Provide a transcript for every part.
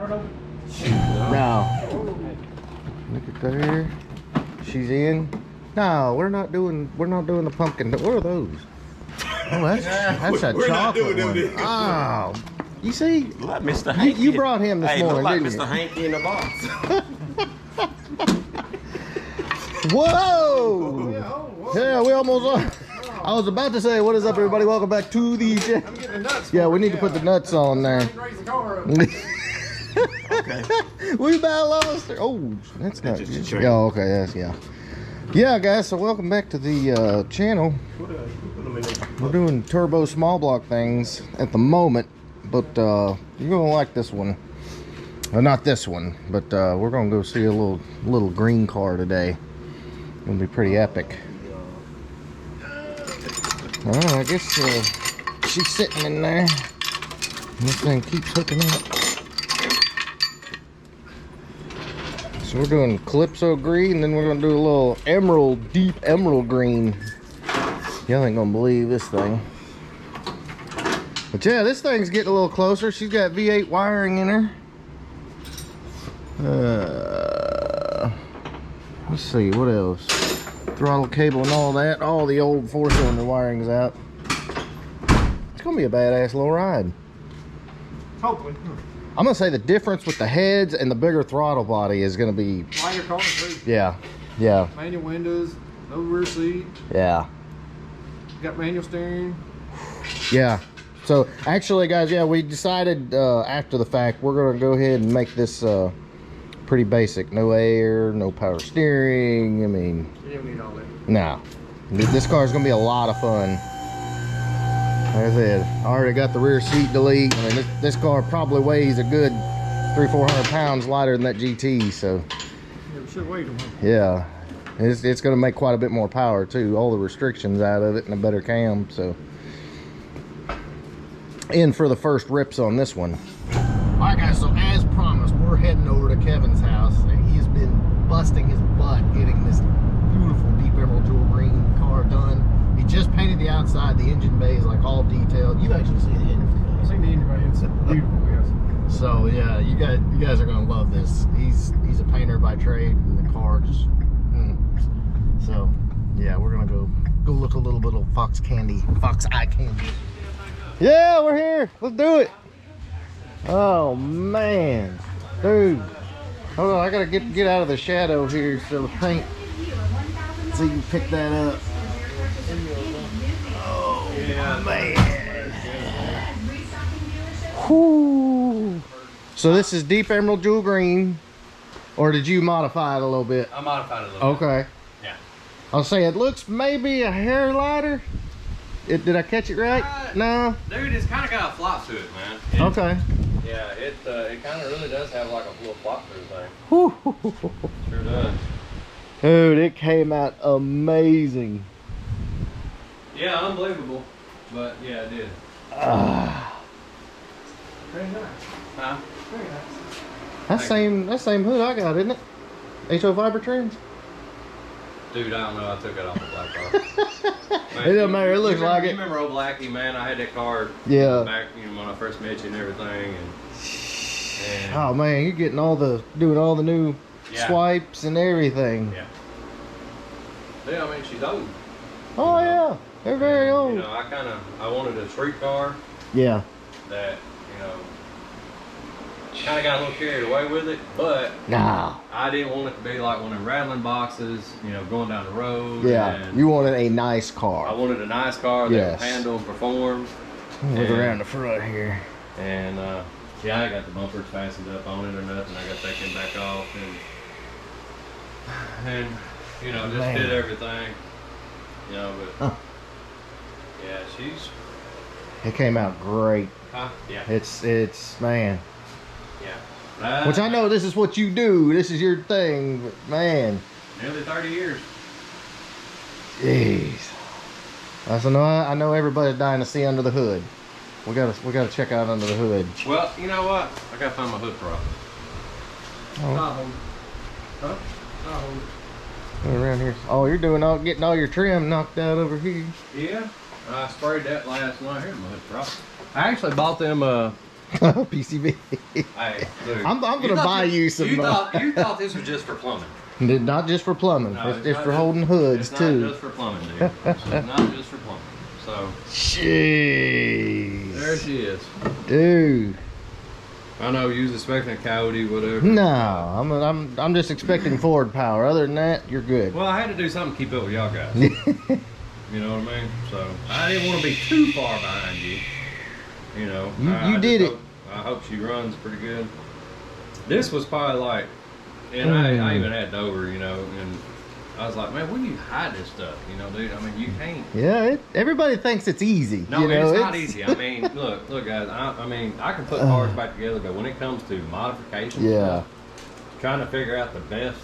No. Look at there. She's in. No, we're not doing the pumpkin. What are those? Oh, that's a chocolate one. Oh, you see? Like Mr. Hanky. You brought him this morning, like didn't Mr. Hanky in the box. Whoa! Yeah, we almost are. I was about to say, what is up, everybody? Welcome back to the channel. I'm getting the nuts. Yeah, we need to put the nuts on there. Raise the car up. Okay. We about lost her. Oh, that's not Just a good. train. Yeah, okay, yes, yeah. Yeah, guys, so welcome back to the channel. We're doing turbo small block things at the moment, but you're gonna like this one. Well, not this one, but we're gonna go see a little green car today. Gonna be pretty epic. I guess she's sitting in there. This thing keeps hooking up. So we're doing Calypso green, then we're gonna do a little emerald, deep emerald green. Y'all ain't gonna believe this thing. But yeah, this thing's getting a little closer. She's got V8 wiring in her. Let's see, what else? Throttle cable and all that. All the old 4-cylinder wiring's out. It's gonna be a badass little ride. Hopefully. I'm gonna say the difference with the heads and the bigger throttle body is gonna be. Lighter car too. Yeah, yeah, Manual windows, no rear seat. yeah. Got manual steering. Yeah. So actually, guys, yeah, we decided after the fact we're gonna go ahead and make this pretty basic. No air, no power steering. I mean, You don't need all that. no. This car is gonna be a lot of fun. Like I said, I already got the rear seat delete. I mean, this car probably weighs a good 300-400 pounds lighter than that GT. So Yeah, we should wait a minute. yeah, it's gonna make quite a bit more power too. All the restrictions out of it and a better cam. So in for the first rips on this one. All right, guys, so as promised, we're heading over to Kevin's house, and he has been busting his butt getting this beautiful deep emerald jewel green car done. He just painted the outside. The engine bay is like all detailed. You actually see the engine. I've seen the engine bay. It's beautiful, yes. So yeah, you guys are gonna love this. He's a painter by trade, and the car just. So yeah, we're gonna go look a little bit of fox eye candy. Yeah, we're here. Let's do it. Oh man, dude. Hold on, I gotta get out of the shadow here so the paint. So you can pick that up. Oh man. Whoo. So this is deep emerald jewel green, or did you modify it a little bit? I modified it a little bit. Okay. Yeah. I'll say it looks maybe a hair lighter. Did I catch it right? No. Dude, it's kind of got a flop to it, man. Okay. Yeah, it kind of really does have like a little flop to it thing. Whew. Sure does. Dude, it came out amazing. Yeah, unbelievable. But yeah, it did. Very nice. Huh? Very nice. That same hood I got, isn't it? HO fiber trims? Dude, I don't know. I took it off the black car. Man, It doesn't matter. It looks like You it. remember old Blackie, man? I had that car. Yeah. Back, when I first met you and everything, and Oh man, you're getting doing all the new Yeah. swipes and everything. yeah. Yeah, I mean, she's old. Oh yeah, they're very old. You know, I wanted a street car Yeah. that, kind of got a little carried away with it, but Nah. I didn't want it to be like one of them rattling boxes, going down the road. Yeah. And You wanted a nice I car. wanted a nice car that Yes. would handle and perform. Look and- around the front here. And yeah, I got the bumpers fastened up on it or nothing. I got that thing back off and just Man. did everything. But Huh. yeah, she's It came out great. yeah, It's man. yeah. Which I know this is what you do. This is your thing, but man. Nearly 30 years. Jeez. I know everybody's dying to see under the hood. We gotta check out under the hood. Well, you know what? I gotta find my hood prop. Oh, Tahoe. Huh? Tahoe. around here. Oh, you're getting all your trim knocked out over here. Yeah, I sprayed that last night. Here's my hood prop. I actually bought them PCB. Hey, dude. I'm gonna buy you some. You thought this was just for plumbing. Not just for plumbing. No, it's not for holding hoods it's too. not just for plumbing, dude. It's not just for plumbing. So Jeez. there she is. Dude. I know you was expecting a Coyote, whatever. No, I'm just expecting forward power. Other than that, you're good. Well, I had to do something to keep up with y'all guys. You know what I mean? So I didn't want to be too far behind you. You know. You did it. I hope she runs pretty good. This was probably like, and I even had Dover, you know, and I was like, man, where do you hide this stuff? You know, dude. I mean, you can't. Yeah, everybody thinks it's easy. No, you know, it's not easy. I mean, look, guys. I mean, I can put cars back together, but when it comes to modifications, Yeah. trying to figure out the best.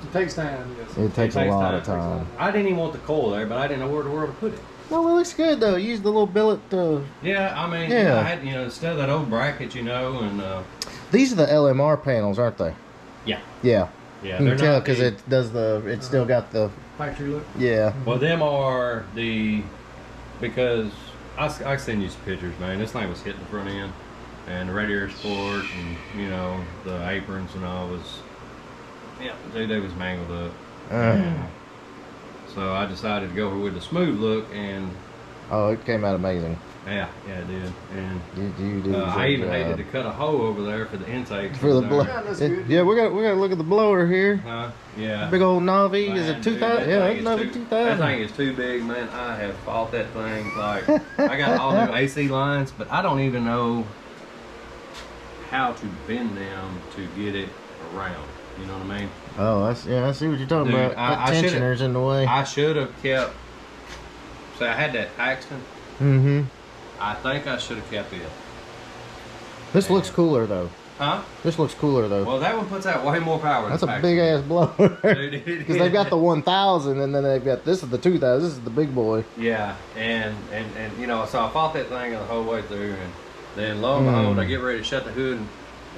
It takes time, yes. It takes a lot of time. I didn't even want the coil there, but I didn't know where the world to put it. Well, it looks good though. Use the little billet. Yeah, I mean, Yeah. I had, you know, instead of that old bracket, you know, and These are the LMR panels, aren't they? yeah, Yeah. yeah, You they're can tell not because the- it does it's still got the, Factory look. yeah. Well, them are because I send you some pictures, man. This thing was hitting the front end, and the radiator support, and you know the aprons and all was, yeah, they was mangled up. And so I decided to go with the smooth look, and Oh, it came out amazing. yeah, it did. And You did. I even hated to cut a hole over there for the intake. For the blower. Yeah, that's good. Yeah, we got to look at the blower here. Yeah. Big old Novi. Is Man, it dude, 2000? that Yeah, thing that's is Novi too- 2000. That thing is too big, man. I have fought that thing. Like, I got all new AC lines, but I don't even know how to bend them to get it around. You know what I mean? Oh, I see what you're talking Dude, about. I That should've- tensioner's in the way. I should have kept. So I had that Paxton. Mm-hmm. I think I should have kept it. This looks cooler though. Huh? This looks cooler though. Well, that one puts out way more power. That's than a Paxton. big ass blower. Dude, it Because they've got the 1000 and then they've got, this is the 2000. This is the big boy. Yeah, and you know, so I fought that thing the whole way through, and then lo and behold, I get ready to shut the hood,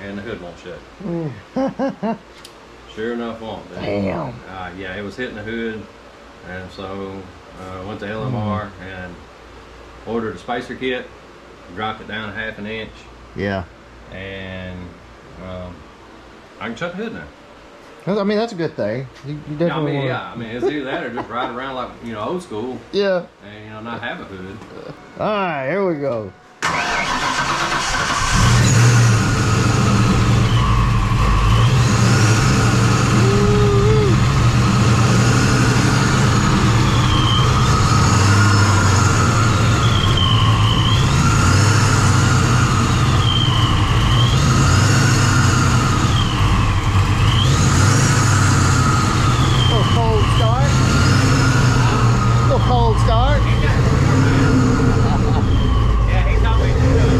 and the hood won't shut. Sure enough, won't. Dude. Damn. Yeah, it was hitting the hood, and so went to LMR and ordered a spacer kit, dropped it down 1/2 inch, Yeah. and I can shut the hood now. I mean, that's a good thing. You I definitely mean, wanna- yeah, I mean, it's either that or just ride around like, you know, old school, Yeah. and you know, not have a hood. All right, here we go. Little cold start. Little cold start. Yeah, he told me to do it.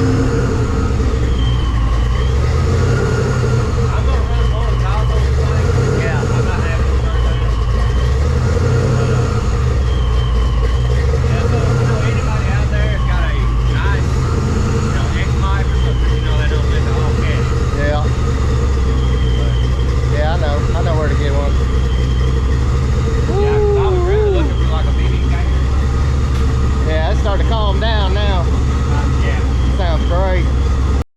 I'm gonna run more tiles on this thing. Yeah, I'm not having it burn down. Yeah, so you know anybody out there that's got a nice, you know, X-Mic or something, you know, they don't let the all catch. Yeah. Yeah, I know where to get one. Yeah, 'cause I was really looking for like a BB gator. Yeah, it's starting to calm down now. Yeah. Sounds great.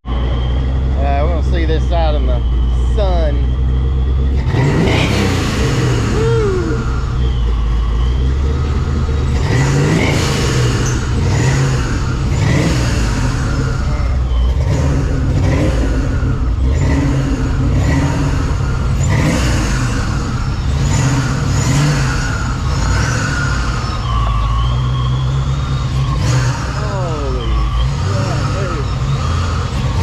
We're gonna see this out in the sun. Woo. Holy crap, dude.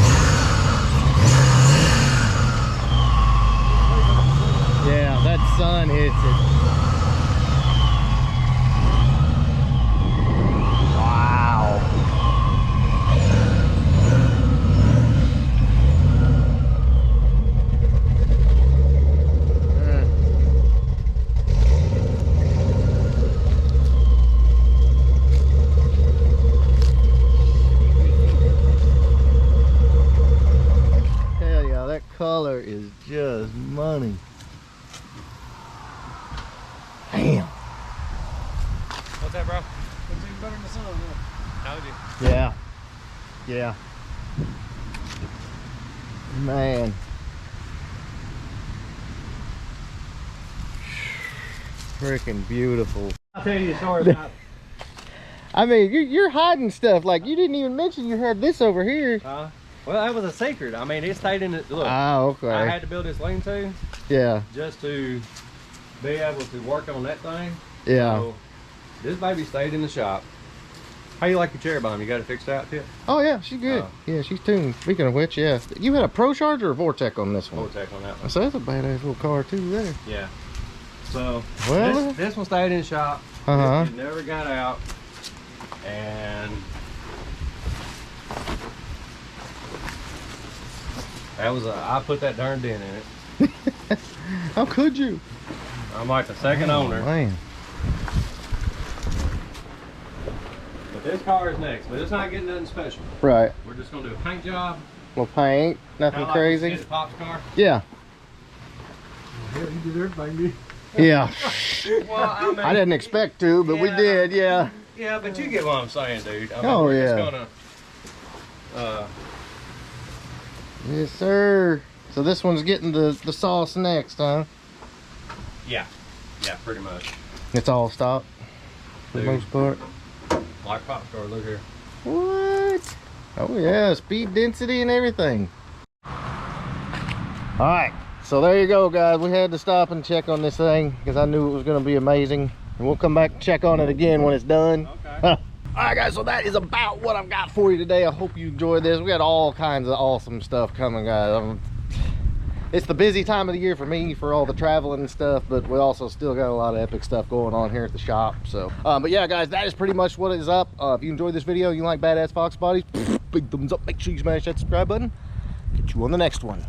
Yeah, that sun hits it. Wow. Hell yeah, that color is just money. Damn. What's that, bro? Looks even better in the sun, huh? Told you. Yeah. Yeah. Man. Freaking beautiful. I'll tell you the story about. I mean, you're hiding stuff. Like, you didn't even mention you had this over here. Well, that was a secret. I mean, it stayed in it. Look, Ah, okay. I had to build this lean-to Yeah. just to be able to work on that thing. Yeah. So, this baby stayed in the shop. How you like your cherry bomb? You got it fixed out yet? Oh, yeah, she's good. Oh. Yeah, she's tuned. Speaking of which, yeah. You had a Procharger or Vortec on this one? Vortec on that one. So that's a badass little car, too, there. Yeah. So, Well, this one stayed in the shop. Uh-huh. It never got out. And that was I put that darn dent in it. How could you? I'm like the second owner. Man. But this car is next, but it's not getting nothing special. Right. We're just gonna do a paint job. Well, paint, nothing Kinda crazy. Like the Pop's car. Yeah. Hell, you did everything, Yeah. Well, I mean, I didn't expect to, but we Yeah. did, yeah. Yeah, but you get what I'm saying, dude. I mean, Oh, we're yeah. Just gonna, Yes, sir. So this one's getting the sauce next, huh? yeah, pretty much. It's all stock for the Dude. most part. Like Pop's car. Look here. What? Oh yeah, speed density and everything. All right, so there you go, guys. We had to stop and check on this thing because I knew it was going to be amazing. And we'll come back and check on it again when it's done. Okay. All right, guys, so that is about what I've got for you today. I hope you enjoyed this. We got all kinds of awesome stuff coming, guys. It's the busy time of the year for me for all the traveling and stuff, but we also still got a lot of epic stuff going on here at the shop. So but yeah, guys, that is pretty much what is up. If you enjoyed this video, you like badass fox bodies, big thumbs up. Make sure you smash that subscribe button. Get you on the next one.